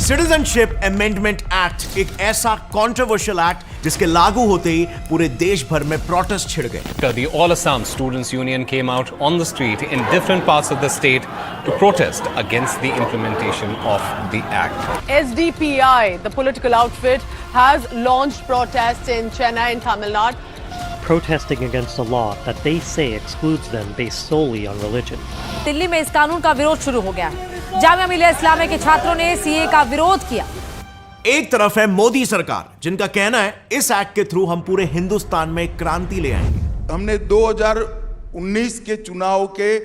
Citizenship amendment act एक ऐसा controversial act जिसके लागू होते ही पूरे देश भर में प्रोटेस्ट छिड़ गए. The All Assam Students Union came out on the street in different parts of the state to protest against the implementation of the act. SDPI, the political outfit, has launched protests in Chennai and Tamil Nadu, protesting against a law that they say excludes them based solely on religion. Delhi में इस कानून का विरोध शुरू हो गया है. जामिया मिलिया इस्लामिया के छात्रों ने सीए का विरोध किया. एक तरफ है मोदी सरकार, जिनका कहना है इस एक्ट के थ्रू हम पूरे हिंदुस्तान में क्रांति ले आएंगे. हमने 2019 के चुनाव के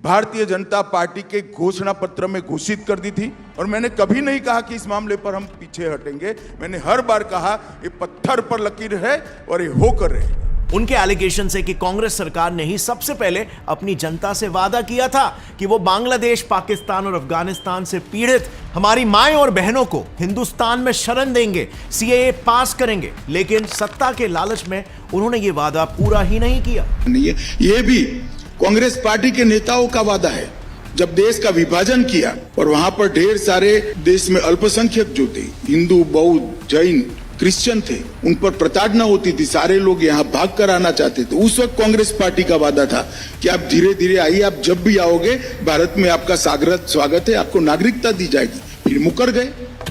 भारतीय जनता पार्टी के घोषणा पत्र में घोषित कर दी थी और मैंने कभी नहीं कहा कि इस मामले पर हम पीछे हटेंगे. मैंने हर बार कहा ये पत्थर पर लकीर है और ये होकर रहेगा. उनके एलिगेशन है कि कांग्रेस सरकार ने ही सबसे पहले अपनी जनता से वादा किया था कि वो बांग्लादेश, पाकिस्तान और अफगानिस्तान से पीड़ित हमारी माएं और बहनों को हिंदुस्तान में शरण देंगे, सीएए पास करेंगे. लेकिन सत्ता के लालच में उन्होंने ये वादा पूरा ही नहीं किया. ये भी कांग्रेस पार्टी के नेताओं का वादा है. जब देश का विभाजन किया और वहां पर ढेर सारे देश में अल्पसंख्यक जो थे, हिंदू, बौद्ध, जैन, क्रिश्चियन थे, उन पर प्रताड़ना होती थी. सारे लोग यहाँ भाग कर आना चाहते थे. उस वक्त कांग्रेस पार्टी का वादा था कि आप धीरे धीरे आइए, आप जब भी आओगे भारत में आपका स्वागत है, आपको नागरिकता दी जाएगी. फिर मुकर गए.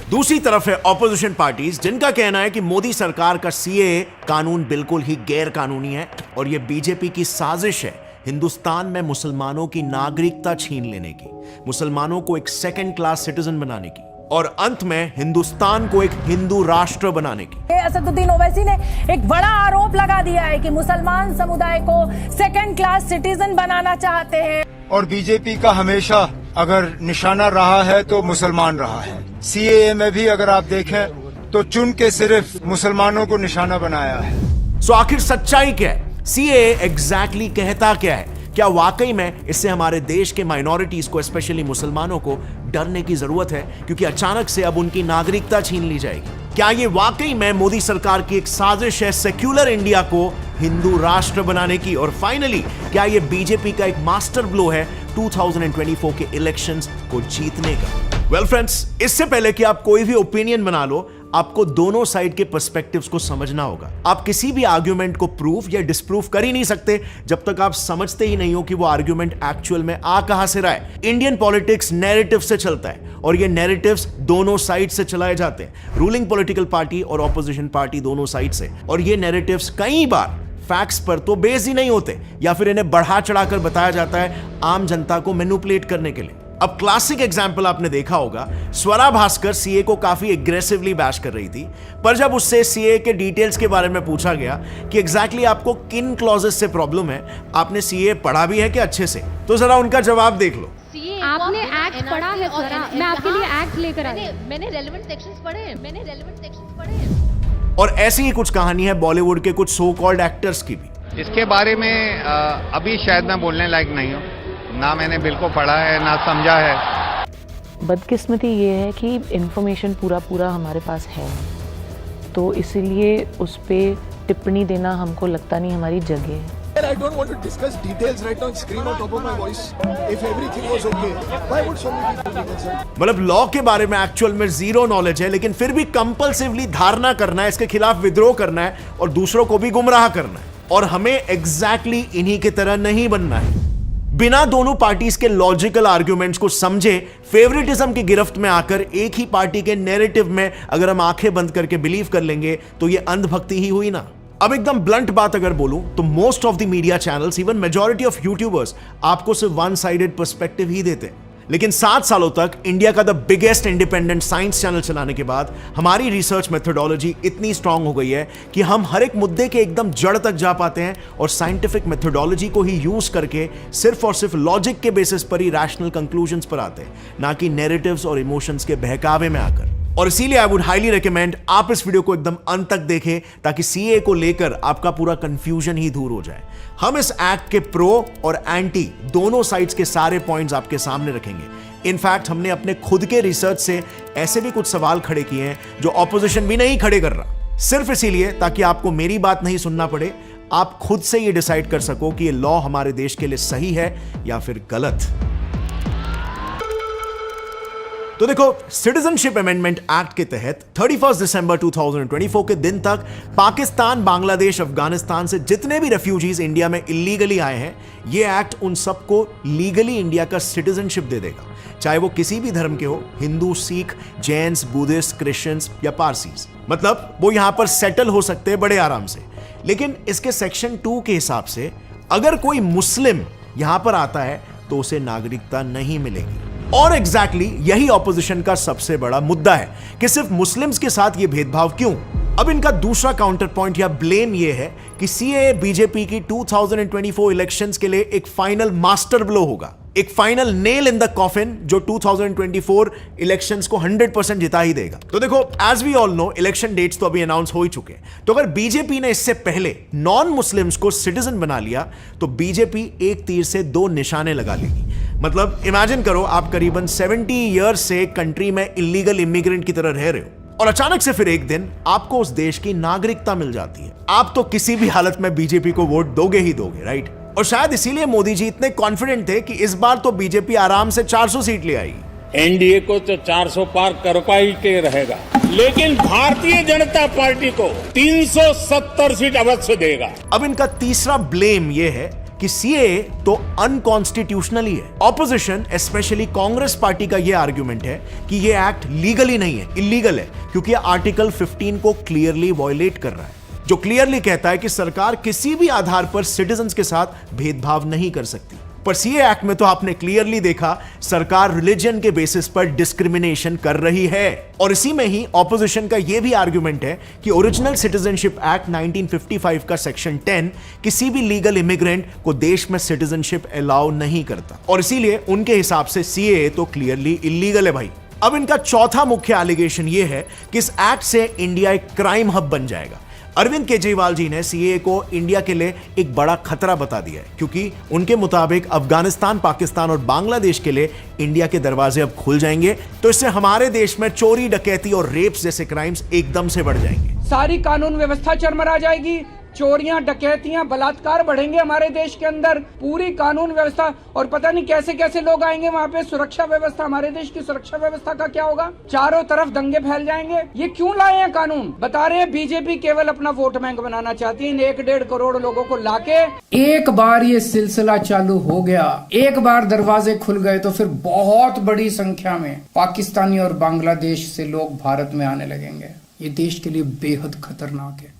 दूसरी तरफ है ऑपोजिशन पार्टीज, जिनका कहना है कि मोदी सरकार का सीएए कानून बिल्कुल ही गैर कानूनी है और यह बीजेपी की साजिश है हिंदुस्तान में मुसलमानों की नागरिकता छीन लेने की, मुसलमानों को एक सेकंड क्लास सिटीजन बनाने की और अंत में हिंदुस्तान को एक हिंदू राष्ट्र बनाने की. असदुद्दीन ओवैसी ने एक बड़ा आरोप लगा दिया है कि मुसलमान समुदाय को सेकंड क्लास सिटीजन बनाना चाहते हैं. और बीजेपी का हमेशा अगर निशाना रहा है तो मुसलमान रहा है. सीएए में भी अगर आप देखें तो चुन के सिर्फ मुसलमानों को निशाना बनाया है. सो आखिर सच्चाई क्या है? सीएए एग्जैक्टली कहता क्या है? क्या वाकई में इससे हमारे देश के माइनॉरिटीज को, स्पेशली मुसलमानों को डरने की जरूरत है क्योंकि अचानक से अब उनकी नागरिकता छीन ली जाएगी? क्या ये वाकई में मोदी सरकार की एक साजिश है सेक्युलर इंडिया को हिंदू राष्ट्र बनाने की? और फाइनली क्या ये बीजेपी का एक मास्टर ब्लो है 2024 के इलेक्शंस को जीतने का? वेल फ्रेंड्स, इससे पहले कि आप कोई भी ओपिनियन बना लो, आपको दोनों साइड के पर्सपेक्टिव्स को समझना होगा. आप किसी भी आर्ग्यूमेंट को प्रूफ या डिसप्रूफ कर ही नहीं सकते जब तक आप समझते ही नहीं हो कि वो आर्ग्यूमेंट एक्चुअल में आ कहां से रहा है. इंडियन पॉलिटिक्स नैरेटिव से चलता है और ये नैरेटिव्स दोनों साइड से चलाए जाते हैं, रूलिंग पॉलिटिकल पार्टी और ऑपोजिशन पार्टी दोनों साइड से. और ये नैरेटिव्स कई बार फैक्ट्स पर तो बेस ही नहीं होते या फिर इन्हें बढ़ा चढ़ाकर बताया जाता है आम जनता को मैनिपुलेट करने के लिए. अब क्लासिक एग्जाम्पल आपने देखा होगा, स्वरा भास्कर सीए को काफी एग्रेसिवली बैश कर रही थी, पर जब उससे सीए के डिटेल्स के बारे में पूछा गया कि एग्जैक्टली आपको किन क्लॉजेस से प्रॉब्लम है, आपने सीए पढ़ा भी है कि अच्छे से, तो जरा उनका जवाब देख लो. आपने एक्ट पढ़ा है स्वरा? मैं आपके लिए एक्ट लेकर आई. मैंने रेलेवेंट सेक्शंस पढ़े. और ऐसी ही कुछ कहानी है बॉलीवुड के कुछ सो कॉल्ड एक्टर्स की भी. इसके बारे में अभी शायद मैं बोलने लायक नहीं हूँ. ना मैंने बिल को पढ़ा है ना समझा है. बदकिस्मती ये है कि इंफॉर्मेशन पूरा हमारे पास है, तो इसीलिए उस पे टिप्पणी देना हमको लगता नहीं हमारी जगह है. I don't want to discuss details right now. Scream on top of my voice. If everything was okay, why would so many people be concerned? मतलब लॉ के बारे में एक्चुअल में जीरो नॉलेज है, लेकिन फिर भी कंपल्सिवली धारणा करना है, इसके खिलाफ विद्रोह करना है और दूसरों को भी गुमराह करना है. और हमें एग्जैक्टली इन्हीं की तरह नहीं बनना है. बिना दोनों पार्टीज के लॉजिकल आर्ग्यूमेंट्स को समझे फेवरेटिज्म की गिरफ्त में आकर एक ही पार्टी के नैरेटिव में अगर हम आंखें बंद करके बिलीव कर लेंगे तो ये अंधभक्ति ही हुई ना. अब एकदम ब्लंट बात अगर बोलूं तो most of the media channels, even majority of YouTubers आपको सिर्फ वन साइडेड पर्सपेक्टिव ही देते हैं. लेकिन 7 सालों तक इंडिया का the biggest independent science channel चलाने के बाद हमारी रिसर्च मेथोडोलॉजी इतनी स्ट्रांग हो गई है कि हम हर एक मुद्दे के एकदम जड़ तक जा पाते हैं और साइंटिफिक मेथोडोलॉजी को ही यूज करके सिर्फ और सिर्फ लॉजिक के बेसिस पर ही रैशनल कंक्लूजन्स पर आते हैं, ना कि नैरेटिव्स और इमोशंस के बहकावे में आकर. और इसीलिए आई वुड हाईली रिकमेंड आप इस वीडियो को एकदम अंत तक देखें ताकि सीए को लेकर आपका पूरा कंफ्यूजन ही दूर हो जाए. हम इस एक्ट के प्रो और एंटी दोनों साइड्स के सारे पॉइंट्स आपके सामने रखेंगे. इनफैक्ट हमने अपने खुद के रिसर्च से ऐसे भी कुछ सवाल खड़े किए हैं जो ऑपोजिशन भी नहीं खड़े कर रहा. सिर्फ इसीलिए ताकि आपको मेरी बात नहीं सुनना पड़े, आप खुद से ये डिसाइड कर सको कि ये लॉ हमारे देश के लिए सही है या फिर गलत। तो देखो, सिटीजनशिप अमेंडमेंट एक्ट के तहत 31 दिसंबर 2024 के दिन तक पाकिस्तान, बांग्लादेश, अफगानिस्तान से जितने भी रेफ्यूजीज इंडिया में इलीगली आए हैं, ये एक्ट उन सबको लीगली इंडिया का सिटीजनशिप दे देगा, चाहे वो किसी भी धर्म के हो, हिंदू, सिख, जैन्स, बुद्धिस्ट, क्रिश्चियंस या पारसीज। मतलब वो यहां पर सेटल हो सकते हैं बड़े आराम से। लेकिन इसके सेक्शन 2 के हिसाब से अगर कोई मुस्लिम यहां पर आता है तो उसे नागरिकता नहीं मिलेगी। और एग्जैक्टली यही ऑपोजिशन का सबसे बड़ा मुद्दा है कि सिर्फ मुस्लिम्स के साथ ये भेदभाव क्यों। अब इनका दूसरा काउंटर पॉइंट या ब्लेम ये है कि सीएए बीजेपी की 2024 इलेक्शंस के लिए एक फाइनल मास्टर ब्लो होगा, एक final nail in the coffin जो 2024 इलेक्शंस को 100% जिता ही देगा। तो देखो, as we all know, election dates तो अभी अनाउंस हो ही चुके हैं। तो अगर बीजेपी ने इससे पहले नॉन मुस्लिम्स को सिटीजन बना लिया तो बीजेपी एक तीर से 2 निशाने लगा लेगी। मतलब इमेजिन करो, आप करीबन 70 ईयर्स से कंट्री में इलीगल इमिग्रेंट की तरह रह रहे हो और अचानक से फिर एक दिन आपको उस देश की नागरिकता मिल जाती है। आप तो किसी भी हालत में बीजेपी को वोट दोगे ही दोगे, राइट? और शायद इसीलिए मोदी जी इतने कॉन्फिडेंट थे कि इस बार तो बीजेपी आराम से 400 सीट ले आएगी। एनडीए को तो 400 पार कर पाई के रहेगा, लेकिन भारतीय जनता पार्टी को 370 सीट अवश्य देगा। अब इनका तीसरा ब्लेम यह है कि सीएए तो अनकॉन्स्टिट्यूशनल ही है। ऑपोजिशन स्पेशली कांग्रेस पार्टी का यह आर्गुमेंट है कि यह एक्ट लीगल ही नहीं है, इलीगल है, क्योंकि आर्टिकल 15 को क्लियरली वायलेट कर रहा है, जो क्लियरली कहता है कि सरकार किसी भी आधार पर सिटीजन्स के साथ भेदभाव नहीं कर सकती। पर सीए एक्ट में तो आपने क्लियरली देखा, सरकार रिलीजन के बेसिस पर डिस्क्रिमिनेशन कर रही है। और इसी में ही ऑपोजिशन का यह भी आर्गुमेंट है कि ओरिजिनल सिटीजनशिप एक्ट 1955 का सेक्शन 10 किसी भी लीगल इमिग्रेंट को देश में सिटीजनशिप अलाउ नहीं करता, और इसीलिए उनके हिसाब से सीए तो क्लियरली इलीगल है भाई। अब इनका चौथा मुख्य एलिगेशन यह है कि इस एक्ट से इंडिया एक क्राइम हब बन जाएगा। अरविंद केजरीवाल जी ने सीएए को इंडिया के लिए एक बड़ा खतरा बता दिया है, क्योंकि उनके मुताबिक अफगानिस्तान, पाकिस्तान और बांग्लादेश के लिए इंडिया के दरवाजे अब खुल जाएंगे, तो इससे हमारे देश में चोरी, डकैती और रेप्स जैसे क्राइम्स एकदम से बढ़ जाएंगे। सारी कानून व्यवस्था चरमरा जाएगी, चोरियां, डकैतियां, बलात्कार बढ़ेंगे हमारे देश के अंदर, पूरी कानून व्यवस्था, और पता नहीं कैसे कैसे लोग आएंगे वहाँ पे। सुरक्षा व्यवस्था, हमारे देश की सुरक्षा व्यवस्था का क्या होगा? चारों तरफ दंगे फैल जाएंगे। ये क्यों लाए हैं कानून? बता रहे हैं बीजेपी केवल अपना वोट बैंक बनाना चाहती है। 1-1.5 करोड़ लोगों को लाके एक बार ये सिलसिला चालू हो गया, एक बार दरवाजे खुल गए तो फिर बहुत बड़ी संख्या में पाकिस्तानी और बांग्लादेश से लोग भारत में आने लगेंगे। ये देश के लिए बेहद खतरनाक है।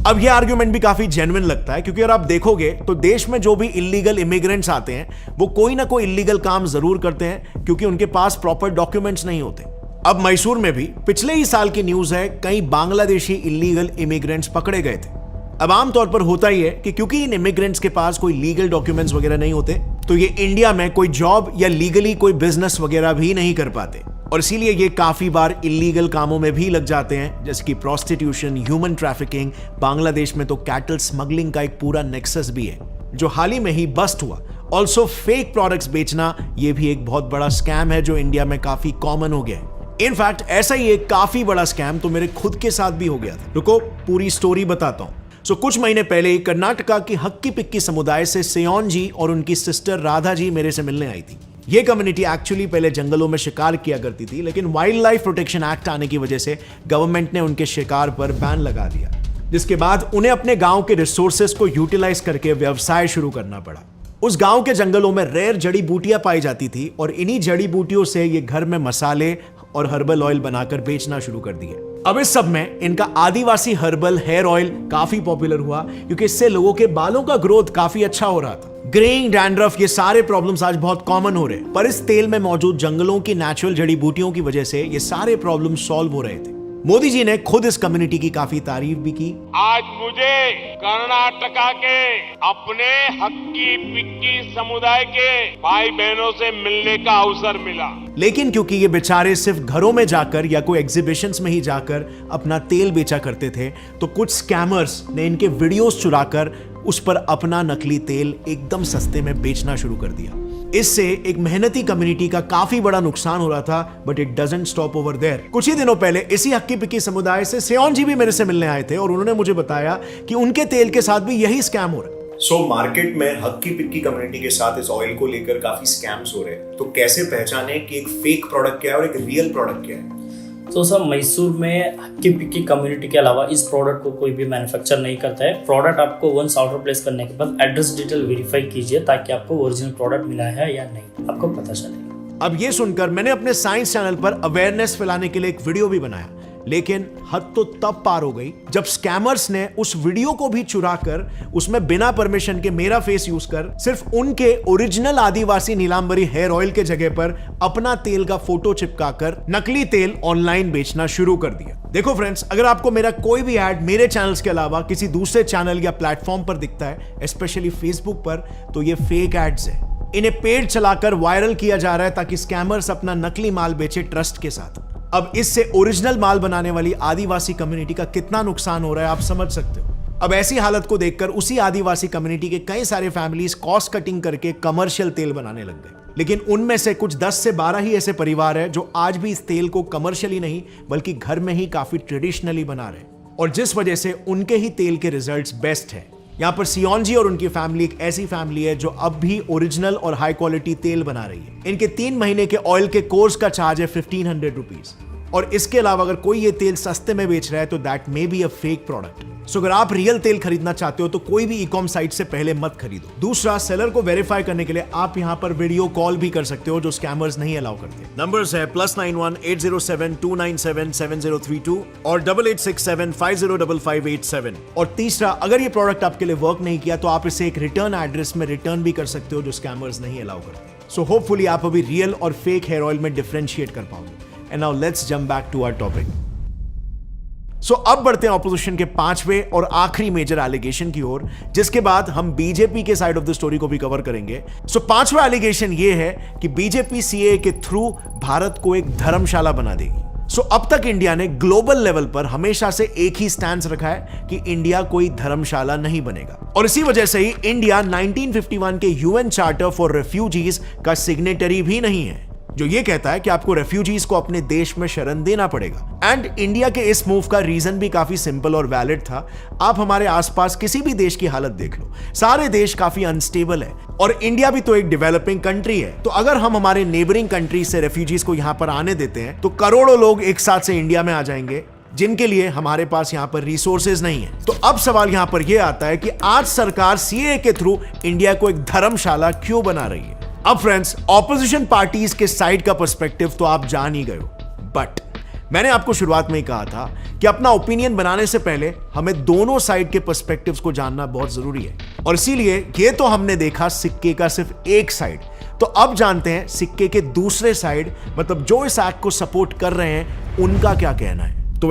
अब यह आर्गुमेंट भी काफी जेन्युइन लगता है, क्योंकि अगर आप देखोगे तो देश में जो भी इलीगल इमिग्रेंट्स आते हैं वो कोई ना कोई इलीगल काम जरूर करते हैं, क्योंकि उनके पास प्रॉपर डॉक्यूमेंट्स नहीं होते। अब मैसूर में भी पिछले ही साल की न्यूज है, कई बांग्लादेशी इलीगल इमिग्रेंट्स पकड़े गए थे। अब आमतौर पर होता ही है कि क्योंकि इन इमिग्रेंट्स के पास कोई लीगल डॉक्यूमेंट्स वगैरह नहीं होते, तो ये इंडिया में कोई जॉब या लीगली कोई बिजनेस वगैरह भी नहीं कर पाते, और इसीलिए ये काफी बार इलीगल कामों में भी लग जाते हैं, जैसे कि प्रोस्टिट्यूशन, ह्यूमन ट्रैफिकिंग। बांग्लादेश में तो कैटल स्मगलिंग का एक पूरा नेक्सस भी है, जो हाल ही में ही बस्ट हुआ। ऑल्सो फेक प्रोडक्ट्स बेचना, ये भी एक बहुत बड़ा स्कैम है जो इंडिया में काफी कॉमन हो गया है। इनफैक्ट ऐसा ही एक काफी बड़ा स्कैम तो मेरे खुद के साथ भी हो गया था। रुको, पूरी स्टोरी बताता हूं। कुछ महीने पहले कर्नाटका की हक्की पिक्की समुदाय से सेयोन जी और उनकी सिस्टर राधा जी मेरे से मिलने आई थी। ये कम्युनिटी एक्चुअली पहले जंगलों में शिकार किया करती थी, लेकिन वाइल्ड लाइफ प्रोटेक्शन एक्ट आने की वजह से गवर्नमेंट ने उनके शिकार पर बैन लगा दिया, जिसके बाद उन्हें अपने गांव के रिसोर्सेस को यूटिलाइज करके व्यवसाय शुरू करना पड़ा। उस गांव के जंगलों में रेयर जड़ी बूटियां पाई जाती थी, और इन्हीं जड़ी बूटियों से ये घर में मसाले और हर्बल ऑयल बनाकर बेचना शुरू कर दिए। अब इस सब में इनका आदिवासी हर्बल हेयर ऑयल काफी पॉपुलर हुआ, क्योंकि इससे लोगों के बालों का ग्रोथ काफी अच्छा हो रहा था। ग्रेइंग, डैंड्रफ, ये सारे प्रॉब्लम्स आज बहुत कॉमन हो रहे हैं, पर इस तेल में मौजूद जंगलों की नेचुरल जड़ी बूटियों की वजह से ये सारे प्रॉब्लम सॉल्व हो रहे थे। मोदी जी ने खुद इस कम्युनिटी की काफी तारीफ भी की। आज मुझे कर्नाटका के अपने हक्की पिक्की समुदाय के भाई बहनों से मिलने का अवसर मिला, लेकिन क्योंकि ये बेचारे सिर्फ घरों में जाकर या कोई एग्जीबिशंस में ही जाकर अपना तेल बेचा करते थे, तो कुछ स्कैमर्स ने इनके वीडियोस चुराकर उस पर अपना नकली तेल एकदम सस्ते में बेचना शुरू कर दिया। इससे एक मेहनती कम्युनिटी का काफी बड़ा नुकसान हो रहा था, but it doesn't stop over there. कुछ ही दिनों पहले इसी हक्की पिक्की समुदाय से सेओन जी भी मेरे से मिलने आए थे और उन्होंने मुझे बताया कि उनके तेल के साथ भी यही स्कैम हो रहा है। मार्केट में हक्की पिक्की कम्युनिटी के साथ इस ऑयल को लेकर काफी स्कैम्स हो रहे हैं, तो कैसे पहचाने कि एक फेक प्रोडक्ट क्या है और एक रियल प्रोडक्ट क्या है? तो सर, मैसूर में हक्की पिक्की कम्युनिटी के अलावा इस प्रोडक्ट को कोई भी मैन्युफैक्चर नहीं करता है। प्रोडक्ट आपको वंस ऑर्डर प्लेस करने के बाद एड्रेस डिटेल वेरीफाई कीजिए ताकि आपको ओरिजिनल प्रोडक्ट मिला है या नहीं आपको पता चलेगा। अब ये सुनकर मैंने अपने साइंस चैनल पर अवेयरनेस फैलाने के लिए एक वीडियो भी बनाया, लेकिन हद तो तब पार हो गई जब स्कैमर्स ने उस वीडियो को भी चुरा कर उसमें बिना परमिशन के मेरा फेस यूज कर सिर्फ उनके ओरिजिनल आदिवासी नीलांबरी हेयर ऑयल के जगह पर अपना तेल का फोटो चिपकाकर नकली तेल ऑनलाइन बेचना शुरू कर दिया। देखो फ्रेंड्स, अगर आपको मेरा कोई भी ऐड मेरे चैनल्स के अलावा किसी दूसरे चैनल या प्लेटफॉर्म पर दिखता है, स्पेशली फेसबुक पर, तो ये फेक एड्स है। इन्हें पेड चलाकर वायरल किया जा रहा है ताकि स्कैमर्स अपना नकली माल बेचे ट्रस्ट के साथ। अब इससे ओरिजिनल माल बनाने वाली आदिवासी कम्युनिटी का कितना नुकसान हो रहा है आप समझ सकते हो। अब ऐसी हालत को देखकर उसी आदिवासी कम्युनिटी के कई सारे फैमिलीज कॉस्ट कटिंग करके कमर्शियल तेल बनाने लग गए, लेकिन उनमें से कुछ 10 से 12 ही ऐसे परिवार हैं जो आज भी इस तेल को कमर्शियली नहीं बल्कि घर में ही काफी ट्रेडिशनली बना रहे हैं, और जिस वजह से उनके ही तेल के रिजल्ट्स बेस्ट है। यहाँ पर सियोन जी और उनकी फैमिली एक ऐसी फैमिली है जो अब भी ओरिजिनल और हाई क्वालिटी तेल बना रही है। इनके 3 महीने के ऑयल के कोर्स का चार्ज है 1500 रुपीज, और इसके अलावा अगर कोई ये तेल सस्ते में बेच रहा है तो that may be a fake product. So अगर आप रियल तेल खरीदना चाहते हो तो कोई भी ई-कॉम साइट से पहले मत खरीदो। दूसरा, सेलर को वेरीफाई करने के लिए आप यहाँ पर वीडियो कॉल भी कर सकते हो जो स्कैमर्स नहीं अलाउ करते। नंबर्स है +91 807 297 7032 और 8867 505587। और तीसरा, अगर ये प्रोडक्ट आपके लिए वर्क नहीं किया तो आप इसे एक रिटर्न एड्रेस में रिटर्न भी कर सकते हो जो स्कैमर्स नहीं अलाउ करते। सो होपफुली आप अभी रियल और फेक हेयर ऑयल में डिफरेंशिएट कर पाओगे। And now let's jump back to our topic. So अब बढ़ते हैं ऑपोजिशन के 5वें और आखिरी मेजर एलिगेशन की ओर, जिसके बाद हम बीजेपी के साइड ऑफ द स्टोरी को भी कवर करेंगे। सो 5वां एलिगेशन ये है कि बीजेपी सीएए के थ्रू भारत को एक धर्मशाला बना देगी। सो अब तक इंडिया ने ग्लोबल लेवल पर हमेशा से एक ही स्टैंस रखा है कि इंडिया कोई धर्मशाला नहीं बनेगा, और इसी वजह से ही इंडिया 1951 के यूएन चार्टर फॉर रेफ्यूजीज का सिग्नेटरी भी नहीं है, जो ये कहता है कि आपको रेफ्यूजीज को अपने देश में शरण देना पड़ेगा। एंड इंडिया के इस मूव का रीजन भी काफी सिंपल और वैलिड था। आप हमारे आसपास किसी भी देश की हालत देख लो, सारे देश काफी अनस्टेबल है, और इंडिया भी तो एक डेवलपिंग कंट्री है। तो अगर हम हमारे नेबरिंग कंट्री से रेफ्यूजीज को यहां पर आने देते हैं तो करोड़ों लोग एक साथ से इंडिया में आ जाएंगे, जिनके लिए हमारे पास यहां पर रिसोर्सेज नहीं है। तो अब सवाल यहां पर यह आता है कि आज सरकार सीएए के थ्रू इंडिया को एक धर्मशाला क्यों बना रही है। अब फ्रेंड्स, ऑपोजिशन पार्टीज के साइड का पर्सपेक्टिव तो आप जान ही गए हो, बट मैंने आपको शुरुआत में ही कहा था कि अपना ओपिनियन बनाने से पहले हमें दोनों साइड के पर्सपेक्टिव्स को जानना बहुत जरूरी है, और इसीलिए ये तो हमने देखा सिक्के का सिर्फ एक साइड। तो अब जानते हैं सिक्के के दूसरे साइड, मतलब जो इस एक्ट को सपोर्ट कर रहे हैं उनका क्या कहना है। तो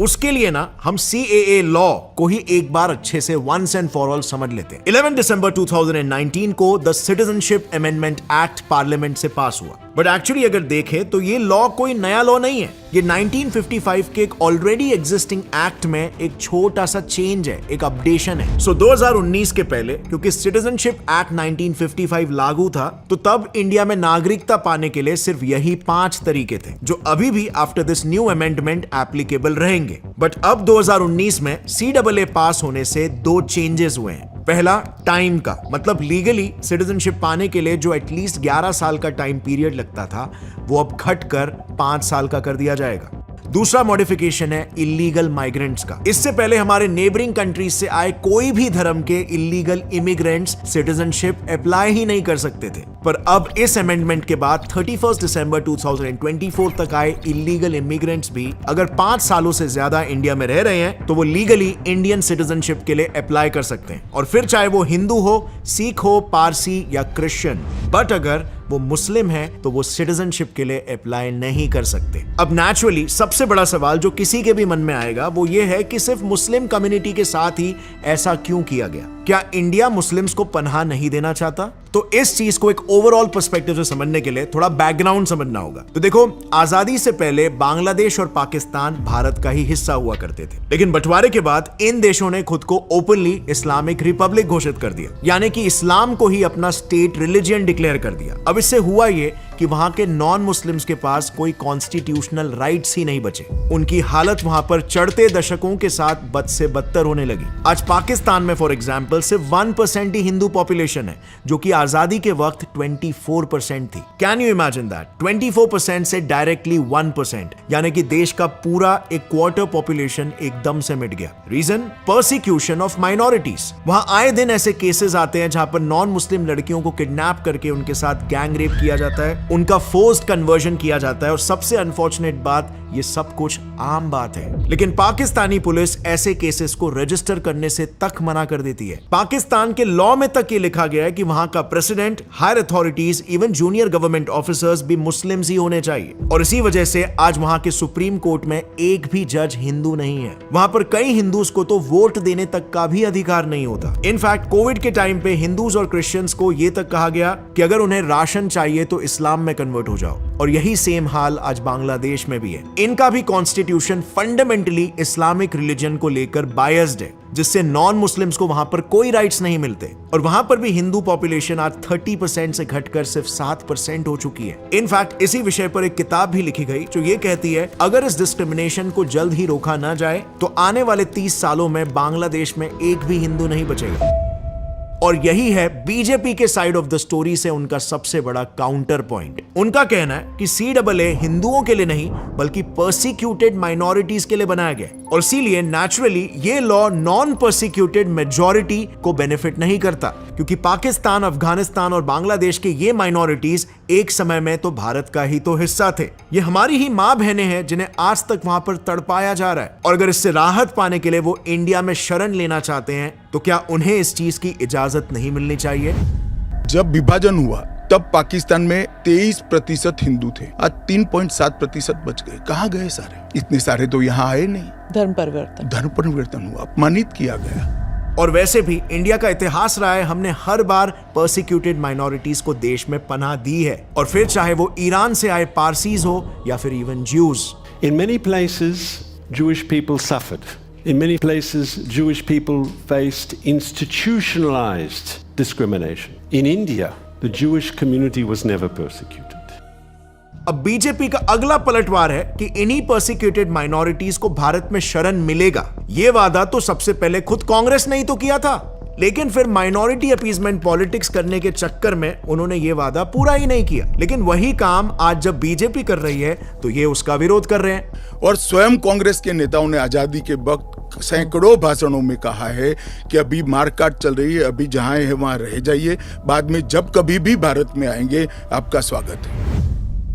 उसके लिए ना हम सीएए लॉ को ही एक बार अच्छे से वंस एंड फॉर ऑल समझ लेते हैं। 11 दिसंबर 2019 को the citizenship amendment act parliament से पास हुआ, बट एक्चुअली अगर देखें तो ये लॉ कोई नया लॉ नहीं है। ये 1955 के एक ऑलरेडी एग्जिस्टिंग एक्ट में एक छोटा सा चेंज है, एक अपडेशन है। सो 2019 के पहले, क्योंकि सिटीजनशिप एक्ट 1955 लागू था, तो तब इंडिया में नागरिकता पाने के लिए सिर्फ यही 5 तरीके थे, जो अभी भी after this new amendment applicable रहेंगे। बट अब 2019 में CAA पास होने से 2 चेंजेस हुए हैं। पहला, टाइम का, मतलब लीगली सिटीजनशिप पाने के लिए जो एटलीस्ट 11 साल का टाइम पीरियड लगता था वो अब घटकर 5 साल का कर दिया जाएगा। दूसरा मॉडिफिकेशन है इलीगल माइग्रेंट्स का। इससे पहले हमारे नेबरिंग कंट्रीज से आए कोई भी धर्म के इलीगल इमिग्रेंट्स सिटीजनशिप अप्लाई ही नहीं कर सकते थे, पर अब इस अमेंडमेंट के बाद 31 दिसंबर 2024 तक आए इलीगल इमिग्रेंट्स भी अगर 5 सालों से ज्यादा इंडिया में रह रहे हैं तो वो लीगली इंडियन सिटीजनशिप के लिए अप्लाई कर सकते हैं, और फिर चाहे वो हिंदू हो, सिख हो, पारसी या क्रिश्चियन। बट अगर वो मुस्लिम है तो वो सिटीजनशिप के लिए अप्लाई नहीं कर सकते। अब नेचुरली सबसे बड़ा सवाल जो किसी के भी मन में आएगा वो ये है कि सिर्फ मुस्लिम कम्युनिटी के साथ ही ऐसा क्यों किया गया। क्या इंडिया मुस्लिम्स को पनाह नहीं देना चाहता? तो इस चीज को एक ओवरऑल पर्सपेक्टिव से समझने के लिए थोड़ा बैकग्राउंड समझना होगा। तो देखो, आजादी से पहले बांग्लादेश और पाकिस्तान भारत का ही हिस्सा हुआ करते थे, लेकिन बंटवारे के बाद इन देशों ने खुद को ओपनली इस्लामिक रिपब्लिक घोषित कर दिया, यानी कि इस्लाम को ही अपना स्टेट रिलीजन डिक्लेयर कर दिया। अब इससे हुआ ये कि वहां के नॉन मुस्लिम्स के पास कोई कॉन्स्टिट्यूशनल राइट्स ही नहीं बचे। उनकी हालत वहां पर चढ़ते दशकों के साथ बद से बदतर होने लगी। आज पाकिस्तान में फॉर एग्जांपल सिर्फ 1% ही हिंदू पॉपुलेशन है, जो कि आजादी के वक्त 24% थी। Can you imagine that? 24% से डायरेक्टली 1%, यानी कि देश का पूरा एक क्वार्टर पॉपुलेशन एकदम से मिट गया। रीजन? Persecution of minorities. वहां आए दिन ऐसे केसेस आते हैं जहां पर नॉन मुस्लिम लड़कियों को किडनैप करके उनके साथ गैंग रेप किया जाता है, उनका फोर्स्ड कन्वर्जन किया जाता है, और सबसे अनफॉर्चुनेट बात, ये सब कुछ आम बात है। लेकिन पाकिस्तानी पुलिस ऐसे केसेस को रजिस्टर करने से तक मना कर देती है। पाकिस्तान के लॉ में तक ये लिखा गया है कि वहां का president, higher authorities, even junior government officers भी मुस्लिम्स ही होने चाहिए। और इसी वजह से आज वहां के सुप्रीम कोर्ट में एक भी जज हिंदू नहीं है। वहां पर कई हिंदूज को तो वोट देने तक का भी अधिकार नहीं होता। इनफैक्ट कोविड के टाइम पे हिंदूज और क्रिश्चियंस को यह तक कहा गया कि अगर उन्हें राशन चाहिए तो इस्लाम में कन्वर्ट हो जाओ। और यही सेम हाल आज बांग्लादेश में भी है। इनका भी कॉन्स्टिट्यूशन फंडामेंटली इस्लामिक रिलीजन को लेकर बायस्ड है, जिससे नॉन मुस्लिम्स को वहां पर कोई राइट्स नहीं मिलते। और वहां पर भी हिंदू पॉपुलेशन आज 30% से घटकर सिर्फ 7% हो चुकी है। इनफैक्ट इसी विषय पर एक किताब भी लिखी गई जो ये कहती है, अगर इस डिस्क्रिमिनेशन को जल्द ही रोका ना जाए तो आने वाले 30 सालों में बांग्लादेश में एक भी हिंदू नहीं बचेगा। और यही है बीजेपी के साइड ऑफ द स्टोरी से उनका सबसे बड़ा काउंटर पॉइंट। उनका कहना है कि CAA हिंदुओं के लिए नहीं बल्कि परसिक्यूटेड माइनॉरिटीज के लिए बनाया गया, और इसीलिए नेचुरली ये लॉ नॉन परसिक्यूटेड मेजॉरिटी को बेनिफिट नहीं करता, क्योंकि पाकिस्तान, अफगानिस्तान और बांग्लादेश के ये माइनॉरिटीज एक समय में तो भारत का ही तो हिस्सा थे। ये हमारी ही मां बहनें हैं जिन्हें आज तक वहां पर तड़पाया जा रहा है। और अगर इससे राहत पाने के लिए वो इंडिया में शरण लेना चाहते हैं तो क्या उन्हें इस चीज की इजाजत नहीं मिलनी चाहिए? जब विभाजन हुआ तब पाकिस्तान में 23% हिंदू थे, आज 3.7% बच गए। कहाँ गए सारे? इतने सारे तो यहाँ आए नहीं। धर्म परिवर्तन हुआ, अपमानित किया गया। और वैसे भी इंडिया का इतिहास रहा है, हमने हर बार परसिक्यूटेड माइनॉरिटीज को देश में पनाह दी है, और फिर चाहे वो ईरान से आए पारसीज हो या फिर even Jews. In many places, Jewish people suffered. In many places, Jewish people faced institutionalized discrimination. In India, the Jewish community was never persecuted. अब बीजेपी का अगला पलटवार है कि इन्हीं परसिक्यूटेड माइनॉरिटीज को भारत में शरण मिलेगा। ये वादा तो सबसे पहले खुद कांग्रेस ने ही तो किया था, लेकिन फिर माइनॉरिटी अपीजमेंट पॉलिटिक्स करने के चक्कर में उन्होंने ये वादा पूरा ही नहीं किया। लेकिन वही काम आज जब बीजेपी कर रही है तो ये उसका विरोध कर रहे हैं। और स्वयं कांग्रेस के नेताओं ने आजादी के वक्त सैकड़ों भाषणों में कहा है कि अभी मारकाट चल रही है, अभी जहां है वहां रह जाइए, बाद में जब कभी भी भारत में आएंगे आपका स्वागत है।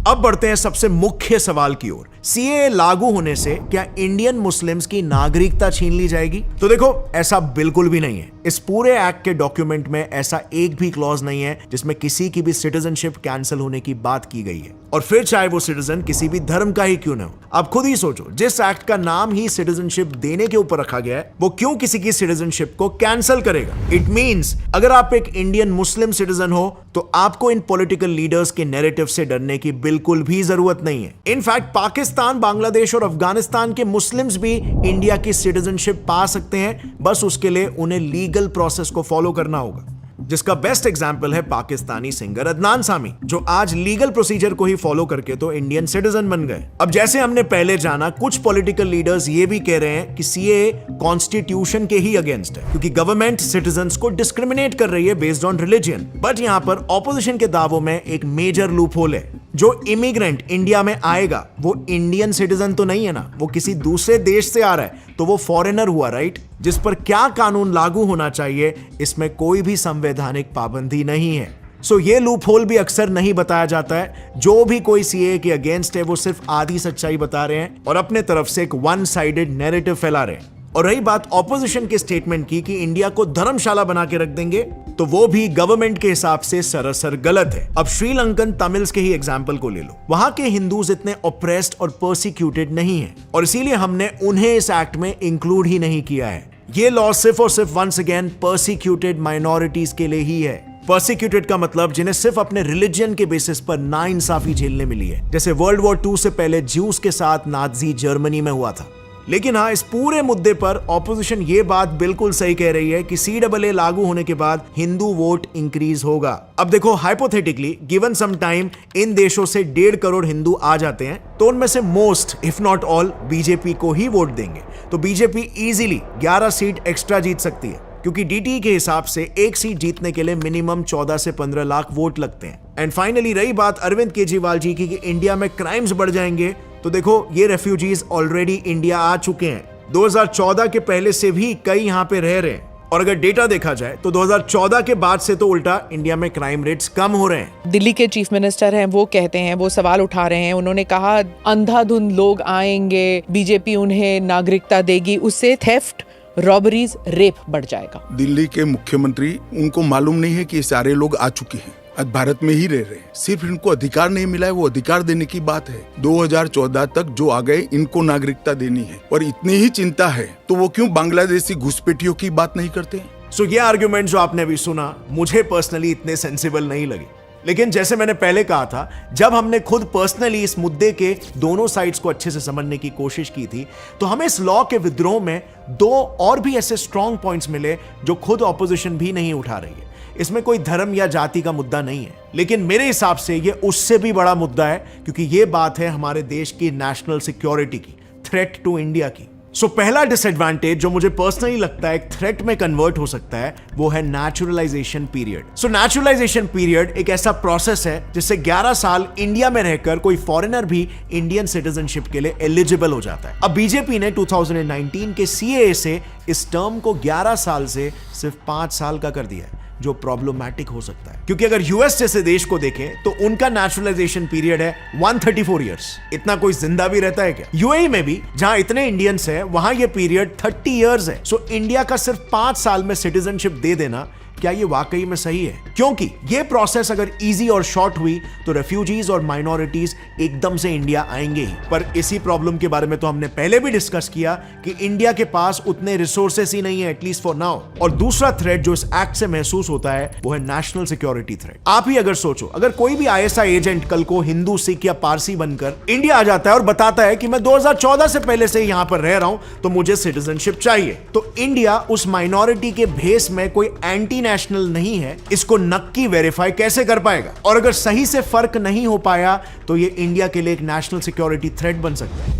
अब बढ़ते हैं सबसे मुख्य सवाल की ओर। CAA लागू होने से क्या इंडियन मुस्लिम्स की नागरिकता छीन ली जाएगी? तो देखो, ऐसा बिल्कुल भी नहीं है। इस पूरे एक्ट के डॉक्यूमेंट में ऐसा एक भी क्लॉज नहीं है जिसमें किसी की भी सिटीजनशिप कैंसिल होने की बात की गई है, और फिर चाहे वो सिटीजन किसी भी धर्म का ही क्यों न हो। आप खुद ही सोचो, जिस एक्ट का नाम ही सिटीजनशिप देने के ऊपर रखा गया है, वो क्यों किसी की सिटीजनशिप को कैंसिल करेगा? इट मींस अगर आप एक इंडियन मुस्लिम सिटीजन हो तो आपको इन पॉलिटिकल लीडर्स के नैरेटिव से डरने की बिल्कुल भी जरूरत नहीं है। इनफैक्ट पाकिस्तान, बांग्लादेश और अफगानिस्तान के मुस्लिम्स भी इंडिया की सिटीजनशिप पा सकते हैं, बस उसके लिए उन्हें लीगल प्रोसेस को फॉलो करना होगा, जिसका बेस्ट एग्जांपल है पाकिस्तानी सिंगर अदनान सामी, जो आज लीगल प्रोसीजर को ही फॉलो करके तो इंडियन सिटीजन बन गए। अब जैसे हमने पहले जाना, कुछ पॉलिटिकल लीडर्स ये भी कह रहे हैं कि CAA कॉन्स्टिट्यूशन के ही अगेंस्ट है, क्योंकि गवर्नमेंट सिटीजन्स को डिस्क्रिमिनेट कर रही है बेस्ड ऑन रिलीजन। बट यहां पर ऑपोजिशन के दावों में एक मेजर लूप होल है। जो इमिग्रेंट इंडिया में आएगा वो इंडियन सिटीजन तो नहीं है ना, वो किसी दूसरे देश से आ रहा है, तो वो फॉरेनर हुआ, राइट? जिस पर क्या कानून लागू होना चाहिए इसमें कोई भी संवैधानिक पाबंदी नहीं है। सो ये लूप होल भी अक्सर नहीं बताया जाता है। जो भी कोई CAA के अगेंस्ट है वो सिर्फ आधी सच्चाई बता रहे हैं और अपने तरफ से एक वन साइडेड नैरेटिव फैला रहे हैं। और रही बात ऑपोजिशन के स्टेटमेंट की कि इंडिया को धर्मशाला बना के रख देंगे, तो वो भी गवर्नमेंट के हिसाब से सरासर गलत है। अब श्रीलंकन तमिल्स के ही एग्जांपल को ले लो, वहां के हिंदूज इतने ऑप्रेस्ड और परसिक्यूटेड नहीं है, और इसीलिए हमने उन्हें इस एक्ट में इंक्लूड ही नहीं किया है। ये लॉ सिर्फ और सिर्फ वंस अगेन पर्सिक्यूटेड माइनॉरिटीज के लिए ही है। पर्सिक्यूटेड का मतलब जिन्हें सिर्फ अपने रिलीजन के बेसिस पर नाइंसाफी झेलने मिली है, जैसे वर्ल्ड वॉर 2 से पहले ज्यूस के साथ नाजी जर्मनी में हुआ था। लेकिन हाँ, इस पूरे मुद्दे पर ऑपोजिशन ये बात बिल्कुल सही कह रही है कि CAA लागू होने के बाद हिंदू वोट इंक्रीज होगा। अब देखो, हाइपोथेटिकली गिवन सम टाइम इन देशों से 1.5 करोड़ हिंदू आ जाते हैं, तो उनमें से most if not all BJP को ही वोट देंगे। तो बीजेपी इजीली 11 सीट एक्स्ट्रा जीत सकती है, क्योंकि DTE के हिसाब से एक सीट जीतने के लिए मिनिमम 14 से 15 लाख वोट लगते हैं। एंड फाइनली रही बात अरविंद केजरीवाल जी की कि इंडिया में क्राइम्स बढ़ जाएंगे, तो देखो ये रेफ्यूजीज ऑलरेडी इंडिया आ चुके हैं। 2014 के पहले से भी कई यहाँ पे रह रहे हैं, और अगर डेटा देखा जाए तो 2014 के बाद से तो उल्टा इंडिया में क्राइम रेट्स कम हो रहे हैं। दिल्ली के चीफ मिनिस्टर हैं, वो कहते हैं, वो सवाल उठा रहे हैं, उन्होंने कहा अंधाधुंध लोग आएंगे, बीजेपी उन्हें नागरिकता देगी, उससे थेफ्ट, रॉबरीज, रेप बढ़ जाएगा। दिल्ली के मुख्यमंत्री, उनको मालूम नहीं है कि ये सारे लोग आ चुके हैं, आज भारत में ही रह रहे हैं, सिर्फ इनको अधिकार नहीं मिला है, वो अधिकार देने की बात है। 2014 तक जो आ गए इनको नागरिकता देनी है, और इतनी ही चिंता है तो वो क्यों बांग्लादेशी घुसपैठियों की बात नहीं करते? सो ये आर्ग्यूमेंट जो आपने अभी सुना मुझे पर्सनली इतने सेंसिबल नहीं लगे, लेकिन जैसे मैंने पहले कहा था, जब हमने खुद पर्सनली इस मुद्दे के दोनों साइड्स को अच्छे से समझने की कोशिश की थी, तो हमें इस लॉ के विद्रोह में 2 और भी ऐसे स्ट्रॉन्ग पॉइंट्स मिले जो खुद ऑपोजिशन भी नहीं उठा रही है। इसमें कोई धर्म या जाति का मुद्दा नहीं है, लेकिन मेरे हिसाब से ये उससे भी बड़ा मुद्दा है, क्योंकि ये बात है हमारे देश की नेशनल सिक्योरिटी की, थ्रेट टू इंडिया की। सो पहला डिसएडवांटेज जो मुझे पर्सनली लगता है एक थ्रेट में कन्वर्ट हो सकता है, वो है नेचुरलाइजेशन पीरियड। सो नेचुरलाइजेशन पीरियड एक ऐसा प्रोसेस है जिससे 11 साल इंडिया में रहकर कोई फॉरेनर भी इंडियन सिटीजनशिप के लिए एलिजिबल हो जाता है। अब बीजेपी ने 2019 के CAA से इस टर्म को 11 साल से सिर्फ 5 साल का कर दिया है, जो प्रॉब्लमैटिक हो सकता है, क्योंकि अगर यूएस जैसे देश को देखें तो उनका नेचुरलाइजेशन पीरियड है 134 इयर्स। इतना कोई जिंदा भी रहता है क्या? यूएई में भी जहां इतने इंडियंस हैं, वहां ये पीरियड 30 इयर्स है। सो इंडिया का सिर्फ 5 साल में सिटीजनशिप दे देना, क्या ये वाकई में सही है? क्योंकि ये प्रोसेस अगर इजी और शॉर्ट हुई तो रेफ्यूजीज और माइनॉरिटीज एकदम से इंडिया आएंगे ही। पर इसी प्रॉब्लम के बारे में तो हमने पहले भी डिस्कस किया कि इंडिया के पास उतने रिसोर्सेस ही नहीं है, एटलीस्ट फॉर नाउ। और दूसरा थ्रेट जो इस एक्ट से महसूस होता है वो है नेशनल सिक्योरिटी थ्रेट। आप ही अगर सोचो, अगर कोई भी ISI एजेंट कल को हिंदू, सिख या पारसी बनकर इंडिया आ जाता है और बताता है कि मैं 2014 से पहले से यहां पर रह रहा हूं, तो मुझे सिटीजनशिप चाहिए, तो इंडिया उस माइनॉरिटी के भेस में कोई एंटी नेशनल नहीं है, इसको नक्की वेरीफाई कैसे कर पाएगा? और अगर सही से फर्क नहीं हो पाया तो ये इंडिया के लिए एक नेशनल सिक्योरिटी थ्रेट बन सकता है।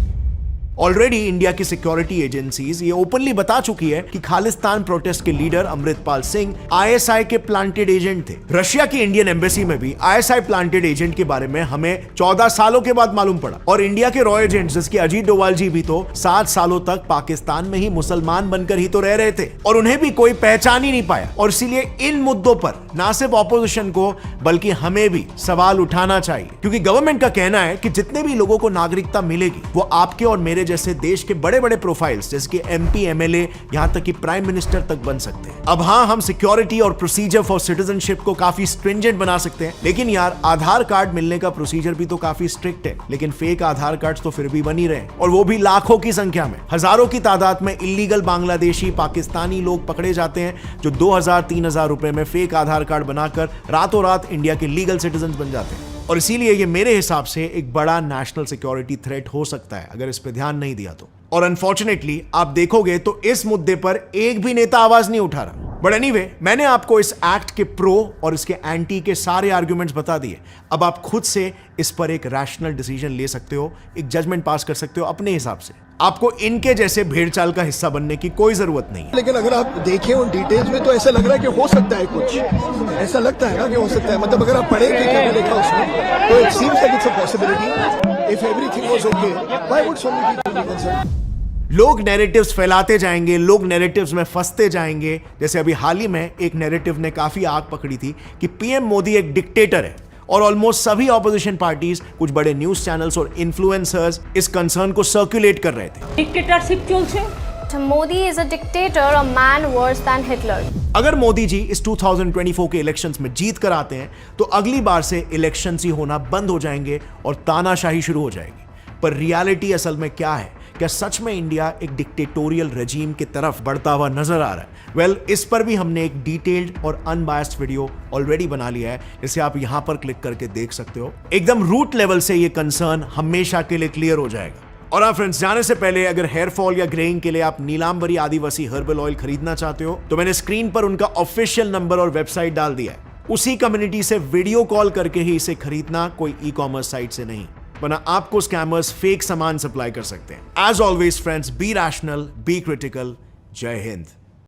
ऑलरेडी इंडिया की सिक्योरिटी एजेंसीज ये ओपनली बता चुकी है कि खालिस्तान प्रोटेस्ट के लीडर अमृतपाल सिंह ISI के प्लांटेड एजेंट थे। रशिया की इंडियन एम्बेसी में भी ISI प्लांटेड एजेंट के बारे में हमें 14 सालों के बाद मालूम पड़ा। और इंडिया के रॉ एजेंट जैसे अजीत डोवाल जी भी तो 7 सालों तक पाकिस्तान में ही मुसलमान बनकर ही तो रह रहे थे, और उन्हें भी कोई पहचान ही नहीं पाया। और इसीलिए इन मुद्दों पर ना सिर्फ ऑपोजिशन को बल्कि हमें भी सवाल उठाना चाहिए, क्योंकि गवर्नमेंट का कहना है कि जितने भी लोगों को नागरिकता मिलेगी वो आपके और मेरे जैसे देश के बड़े बड़े प्रोफाइल्स जैसे कि MP, MLA, यहां तक कि प्राइम मिनिस्टर तक बन सकते हैं। अब हाँ, हम सिक्योरिटी और प्रोसीजर फॉर सिटीजनशिप को काफी स्ट्रिंजेंट बना सकते हैं, लेकिन यार आधार कार्ड मिलने का प्रोसीजर भी तो काफी स्ट्रिक्ट है। लेकिन फेक आधार कार्ड तो फिर भी बन ही रहे, और वो भी लाखों की संख्या में, हजारों की तादाद में इलीगल बांग्लादेशी, पाकिस्तानी लोग पकड़े जाते हैं जो 2000-3000 रुपए में फेक आधार कार्ड बनाकर रातों रात इंडिया के लीगल सिटीजन बन जाते हैं। और इसीलिए ये मेरे हिसाब से एक बड़ा नेशनल सिक्योरिटी थ्रेट हो सकता है अगर इस पे ध्यान नहीं दिया तो। और अनफॉर्चुनेटली आप देखोगे तो इस मुद्दे पर एक भी नेता आवाज नहीं उठा रहा। बट एनीवे, मैंने आपको इस एक्ट के प्रो और इसके एंटी के सारे आर्ग्यूमेंट्स बता दिए। अब आप खुद से इस पर एक रैशनल डिसीजन ले सकते हो, एक जजमेंट पास कर सकते हो अपने हिसाब से। आपको इनके जैसे भेड़चाल का हिस्सा बनने की कोई जरूरत नहीं है। लेकिन अगर आप देखें उन डिटेल्स में तो ऐसा लग रहा है कि हो सकता है, कुछ ऐसा लगता है ना कि हो सकता है। मतलब अगर आप पढ़े क्या लिखा उसमें, तो it seems like it's a possibility if everything was okay, why would so many people be concerned? लोग नैरेटिव्स फैलाते जाएंगे, लोग नैरेटिव्स में फंसते जाएंगे। जैसे अभी हाल ही में एक नैरेटिव ने काफी आग पकड़ी थी कि PM मोदी एक डिक्टेटर है, और ऑलमोस्ट सभी ऑपोजिशन पार्टीज, कुछ बड़े न्यूज चैनल्स और इन्फ्लुएंसर्स इस कंसर्न को सर्कुलेट कर रहे थे। डिक्टेटरशिप चलছে। Modi is a dictator, a man worse than Hitler. अगर मोदी जी इस 2024 के इलेक्शंस में जीत कर आते हैं तो अगली बार से इलेक्शंस ही होना बंद हो जाएंगे और तानाशाही शुरू हो जाएगी। पर रियलिटी असल में क्या है क्या सच में इंडिया एक डिक्टेटोरियल रेजीम की तरफ बढ़ता हुआ नजर आ रहा है? वेल, इस पर भी हमने एक डिटेल्ड और अनबायस्ड वीडियो ऑलरेडी बना लिया है, जिसे आप यहां पर क्लिक करके देख सकते हो। एकदम रूट लेवल से ये कंसर्न हमेशा के लिए क्लियर हो जाएगा। और आप फ्रेंड्स, जाने से पहले अगर हेयर फॉल या ग्रेइंग के लिए आप नीलांबरी आदिवासी हर्बल ऑयल खरीदना चाहते हो तो मैंने स्क्रीन पर उनका ऑफिशियल नंबर और वेबसाइट डाल दिया है। उसी कम्युनिटी से वीडियो कॉल करके ही इसे खरीदना, कोई ई कॉमर्स साइट से नहीं, वरना आपको स्कैमर्स फेक सामान सप्लाई कर सकते हैं। As always friends, be rational, be critical. जय हिंद।